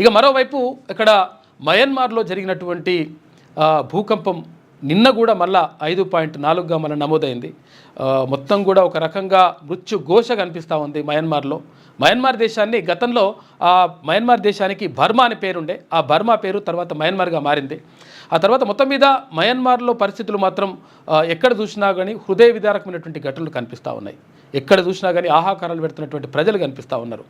ఇక మరోవైపు ఇక్కడ మయన్మార్లో జరిగినటువంటి భూకంపం నిన్న కూడా మళ్ళా 5.4గా మళ్ళీ నమోదైంది. మొత్తం కూడా ఒక రకంగా మృత్యు ఘోష కనిపిస్తూ ఉంది మయన్మార్లో. మయన్మార్ దేశాన్ని గతంలో మయన్మార్ దేశానికి బర్మా అనే పేరుండే, ఆ బర్మా పేరు తర్వాత మయన్మార్గా మారింది. ఆ తర్వాత మొత్తం మీద మయన్మార్లో పరిస్థితులు మాత్రం ఎక్కడ చూసినా కానీ హృదయ విదారకమైనటువంటి ఘటనలు కనిపిస్తూ ఉన్నాయి. ఎక్కడ చూసినా కానీ ఆహాకారాలు పెడుతున్నటువంటి ప్రజలు కనిపిస్తూ ఉన్నారు.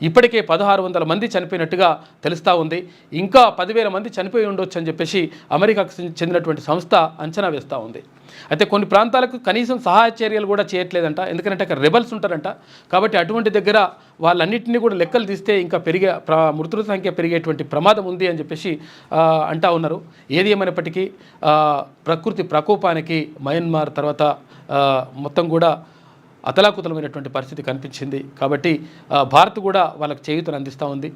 ఇప్పటికే 1600 మంది చనిపోయినట్టుగా తెలుస్తూ ఉంది. ఇంకా 10,000 మంది చనిపోయి ఉండొచ్చు అని చెప్పేసి అమెరికాకు చెందినటువంటి సంస్థ అంచనా వేస్తూ ఉంది. అయితే కొన్ని ప్రాంతాలకు కనీసం సహాయ చర్యలు కూడా చేయట్లేదంట. ఎందుకంటే అక్కడ రెబల్స్ ఉంటారంట. కాబట్టి అటువంటి దగ్గర వాళ్ళన్నింటినీ కూడా లెక్కలు తీస్తే ఇంకా మృతుల సంఖ్య పెరిగేటువంటి ప్రమాదం ఉంది అని చెప్పేసి అంటూ ఉన్నారు. ఏది ఏమైనప్పటికీ ప్రకృతి ప్రకోపానికి మయన్మార్ తర్వాత మొత్తం కూడా అతలాకుతలమైనటువంటి పరిస్థితి కనిపించింది. కాబట్టి భారత్ కూడా వాళ్ళకి చేయూతను అందిస్తూ ఉంది.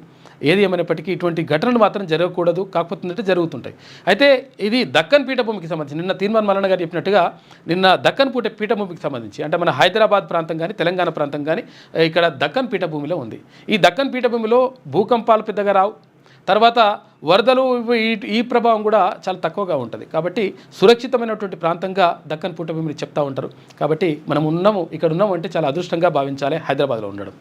ఏది ఏమైనప్పటికీ ఇటువంటి ఘటనలు మాత్రం జరగకూడదు, కాకపోతే జరుగుతుంటాయి. అయితే ఇది దక్కన్ పీఠభూమికి సంబంధించి నిన్న తీర్మాన్ మల్లన్న గారు చెప్పినట్టుగా నిన్న దక్కన్ పీఠభూమికి సంబంధించి అంటే మన హైదరాబాద్ ప్రాంతం కానీ తెలంగాణ ప్రాంతం కానీ ఇక్కడ దక్కన్ పీఠభూమిలో ఉంది. ఈ దక్కన్ పీఠభూమిలో భూకంపాలు పెద్దగా రావు, తర్వాత వరదలు ఈ ప్రభావం కూడా చాలా తక్కువగా ఉంటుంది. కాబట్టి సురక్షితమైనటువంటి ప్రాంతంగా దక్కన్ పీఠభూమిని చెప్తూ ఉంటారు. కాబట్టి మనం ఇక్కడ ఉన్నాము అంటే చాలా అదృష్టంగా భావించాలి హైదరాబాద్లో ఉండడం.